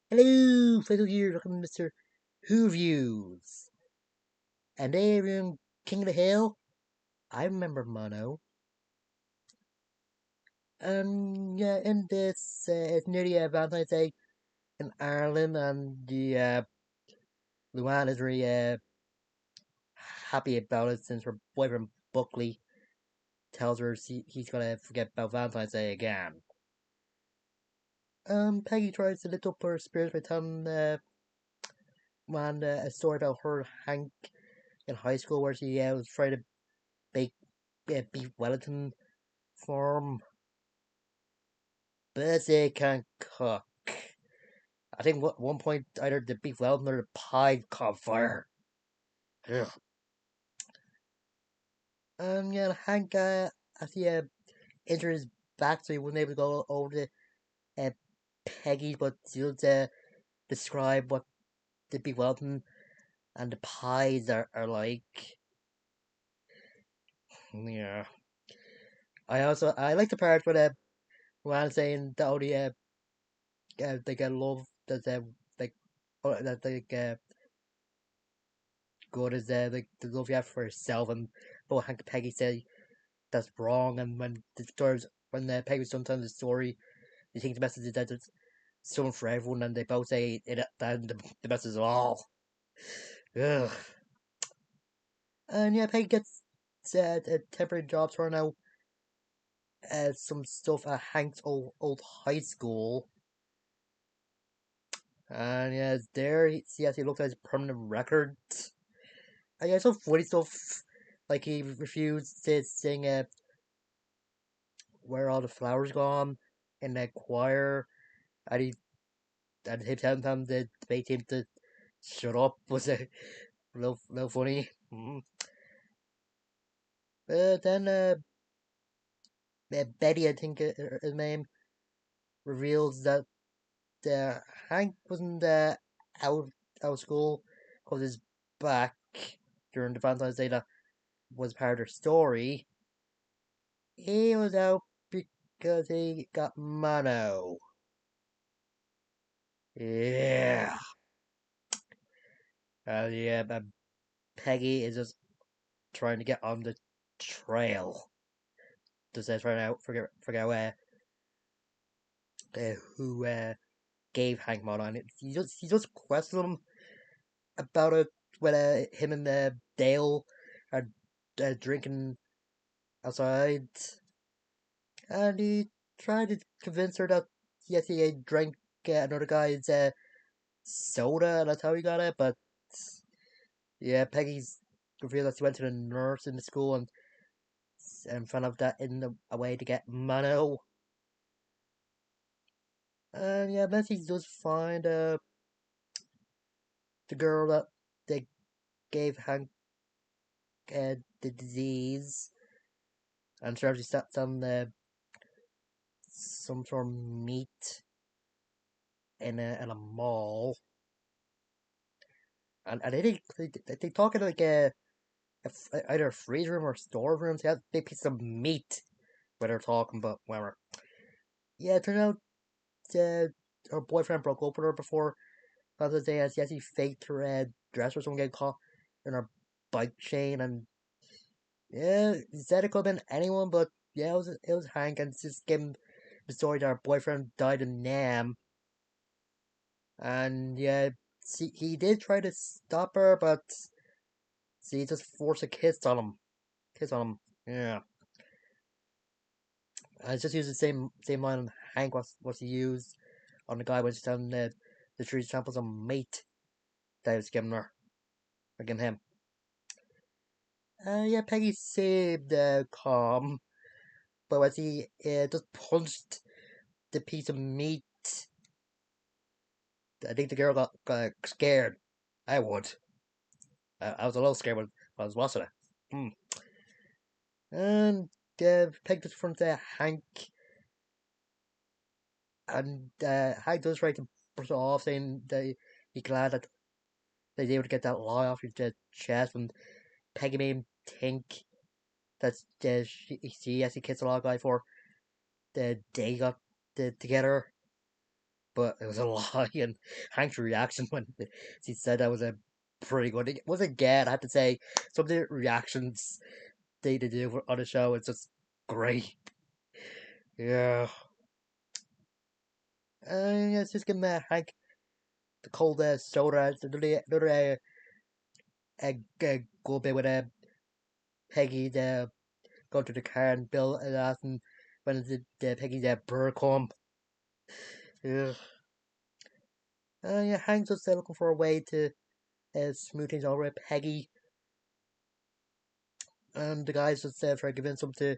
Hello, fellow here, welcome to Mr. Who Views. And hey, everyone, King of the Hill. I remember Mono. Yeah, in this, it's nearly Valentine's Day in Ireland, and Luann is very happy about it since her boyfriend Buckley tells her he's gonna forget about Valentine's Day again. Peggy tries to lift up her spirits by telling Luann a story about her Hank in high school where she was trying to bake beef Wellington farm, but they can cook. I think at one point either the beef Wellington or the pie caught fire. Ugh. Yeah, Hank, as he injured his back, so he wasn't able to go over to uh, Peggy, but he'll describe what the beef Wellington and the pies are like. Yeah, I like the part where Ron saying that only they get love that like that good as the love you have for yourself, and but Hank and Peggy say that's wrong, and when the stories when Peggy was sometimes the story, you think the message is that it's someone for everyone, and they both say it that the message is all. Ugh. And yeah, Peggy gets a temporary job for now, some stuff at Hank's old high school, and yeah, there he looked at his permanent record. And yeah, some funny stuff, like he refused to sing "Where Are All the Flowers Gone" in the choir, and him telling them to make him to shut up was a little funny. But then Betty, I think his name, reveals that Hank wasn't out out of school because his back during the Valentine's Day that was part of their story. He was out because he got mono. Yeah. Yeah, but Peggy is just trying to get on the trail. Just trying to figure out who gave Hank mono, and he just questions him about it when him and Dale are drinking outside, and he tried to convince her that yes, he drank another guy's soda, and that's how he got it. But yeah, Peggy's revealed that she went to the nurse in the school and found out that in a way to get mono. And yeah, then she does find the girl that they gave Hank the disease, and she sat on some sort of meat in a mall, and they talk in like either a freezer room or store room. They have big piece of meat where they're talking about whatever. Yeah, it turned out her boyfriend broke up with her before Father's Day, as yes, he faked her dress or something, getting caught in her bike chain, and yeah, he said it could have been anyone, but yeah, it was Hank, and just gave him the story that her boyfriend died in Nam, and yeah, he did try to stop her, but he just forced a kiss on him, yeah. I just used the same line on Hank was he used on the guy when she's telling the tree samples on mate that he was giving her, or giving him. Yeah, Peggy saved Calm, but as he just punched the piece of meat, I think the girl got scared. I would. I was a little scared when I was watching it. Hmm. And Peg just front Hank, and Hank does try to brush it off, saying that he's glad that they were able to get that lie off his chest, and Peggy made him think that she actually kissed a lot of guy for the day got together. but it was a lie. And Hank's reaction when she said that was a pretty good. It was again, I have to say, some of the reactions they do on the show is just great. Yeah. Yeah, it's just giving Hank the cold soda. Another go bit with Peggy go to the car and Bill and asking when the Peggy's burr come. Yeah. Yeah, Hank's just looking for a way to smooth things over with Peggy, and the guys just try to convince him to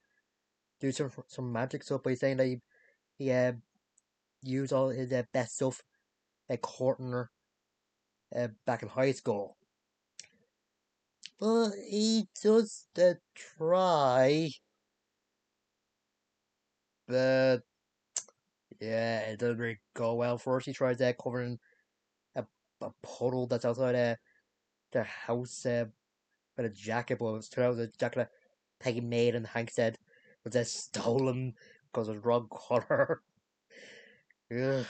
do some magic stuff by saying that he used all his best stuff at courting her back in high school. But he does try, but yeah, it doesn't really go well. First, he tries covering a, a puddle that's outside their house with a jacket, but it was turned out the jacket that Peggy made, and Hank said was stolen because of wrong color. Ugh.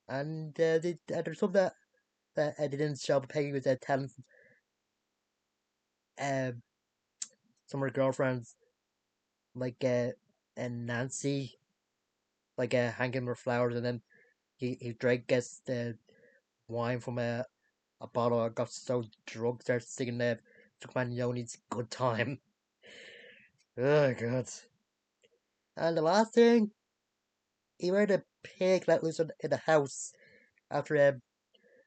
And there's something that they didn't show, but Peggy was telling uh, some of her girlfriends, like and Nancy, like hanging her flowers, and then he drank gets the wine from a bottle and got so drunk, started singing the Superman Yoni's Good Time. Oh god. And the last thing, he made a pig let loose in the house after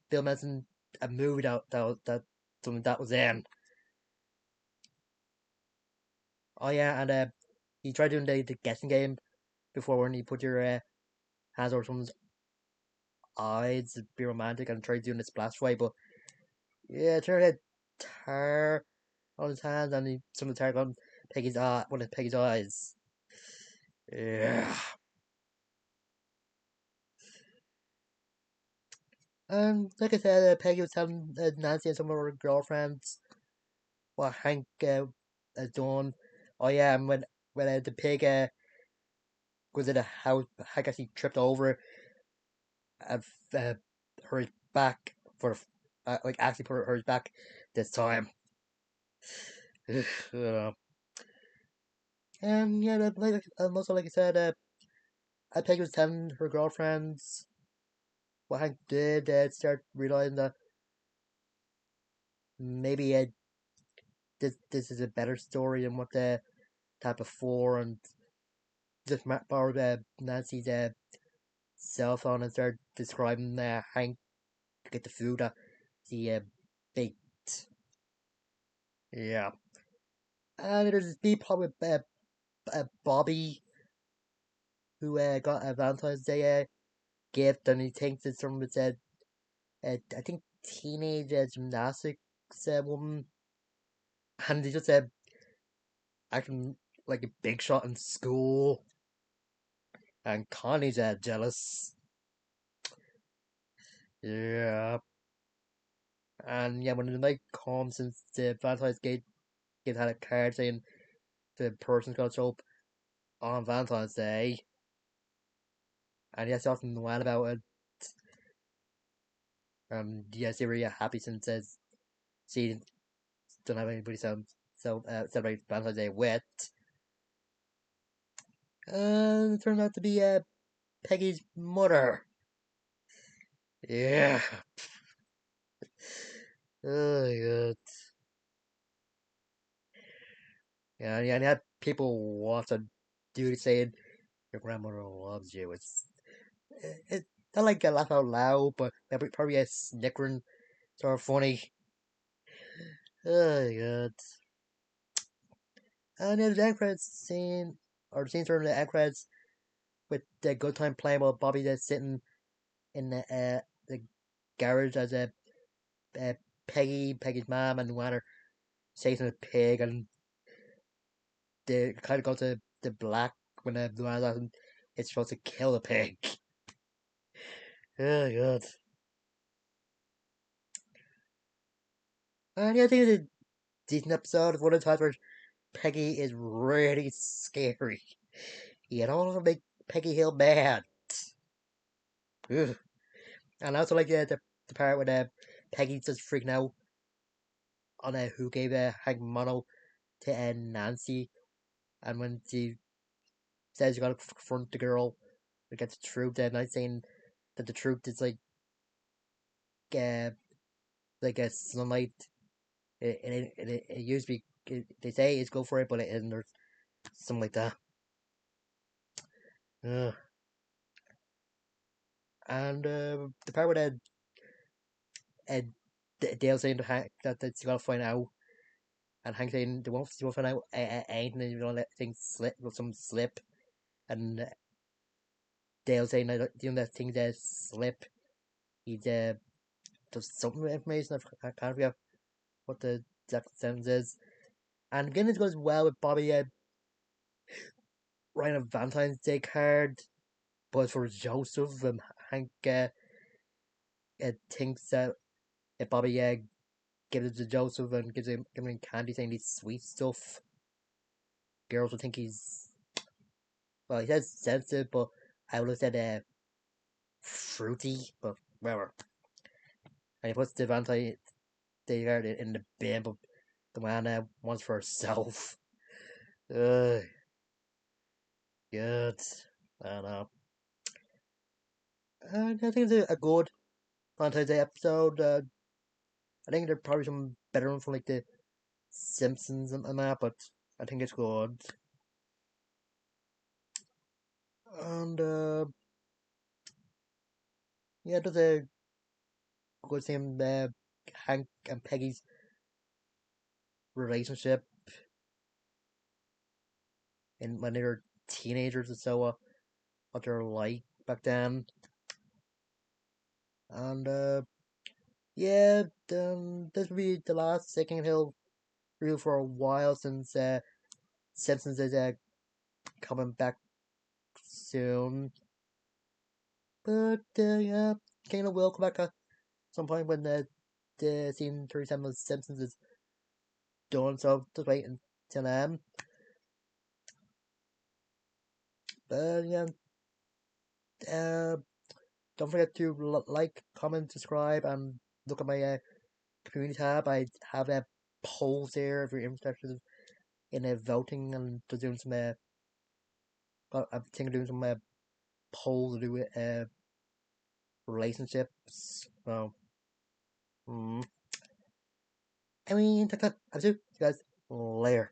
Bill mentioned a movie that something that was in. Oh yeah, and he tried doing the guessing game before when you put your hands over someone's eyes, be romantic, and tried doing the splash way, but yeah, it turned out tar on his hands, and some of the tar got on Peggy's one of Peggy's eyes. Yeah. Like I said, Peggy was telling Nancy and some of her girlfriends what Hank had done. Oh yeah, and when the pig was in the house, Hank actually tripped over and hurt his back for like actually put hurt his back this time. uh, and yeah, also like I said, Peggy was telling her girlfriends what Hank did. Start realizing that maybe this is a better story than what the type before, and just borrowed Nancy's cell phone and started describing Hank to get the food that he baked. Yeah. And there's this big problem with Bobby, who got a Valentine's Day gift, and he thinks it's from his, I think, teenage gymnastics woman. And he just acting like a big shot in school. And Connie's jealous. Yeah. And yeah, when the night comes, since the Valentine's Gate had a card saying the person's gonna show up on Valentine's Day, and yes, often whine about it. Yes, they were really happy since she don't have anybody celebrate Valentine's Day with. And it turned out to be Peggy's mother. Yeah. Oh my god. Yeah, and you had people watching dude saying your grandmother loves you. It not like a laugh out loud, but probably a snickering sort of funny. Oh my god. And then the end credits scene, or the scene during the end credits with the good time playing while Bobby just sitting in the garage as uh, Peggy's mom and Wanner chasing a pig, and they kind of go to the black when the Wanner's asking it's supposed to kill a pig. Oh god. And yeah, I think it's a decent episode. One of the times where Peggy is really scary. You don't want to make Peggy Hill mad. Ugh. And I also like the part where Peggy's just freaking out on who gave Hank Mono to Nancy, and when she says you gotta confront the girl to get the truth, and I'm saying that the truth is uh, like a sunlight. It used to be. They say it's go for it, but it isn't, or something like that. Ugh. And the part where uh, Dale saying to Hank that you gotta find out, and Hank saying they won't find out anything, and you don't let things slip, with some slip, and Dale saying that you know that things slip. He does something with information. I can't forget what the exact sentence is. And again, it goes well with Bobby writing a Valentine's Day card, but for Joseph, Hank thinks that Bobby gives it to Joseph and gives him candy, saying these sweet stuff. Girls will think he's, well, he says sensitive, but I would have said fruity, but whatever. And he puts the Valentine's Day card in the bin, but the man wants for herself. Ugh, good. I don't know. I think it's a good Valentine's Day episode. I think there are probably some better ones from like the Simpsons and that, but I think it's good. And yeah, there's a good thing. Hank and Peggy's relationship and when they were teenagers and so what they're like back then. And yeah, this will be the last Second Hill review for a while since Simpsons is coming back soon. But yeah, kind of will come back at some point when the season 37 of Simpsons is done. So just wait until then. But yeah, uh, don't forget to like, comment, subscribe, and look at my community tab. I have polls there if you're interested in voting and just doing some. I think of doing some polls to do with relationships. So, mm. I mean, that's it. I'll see you guys later.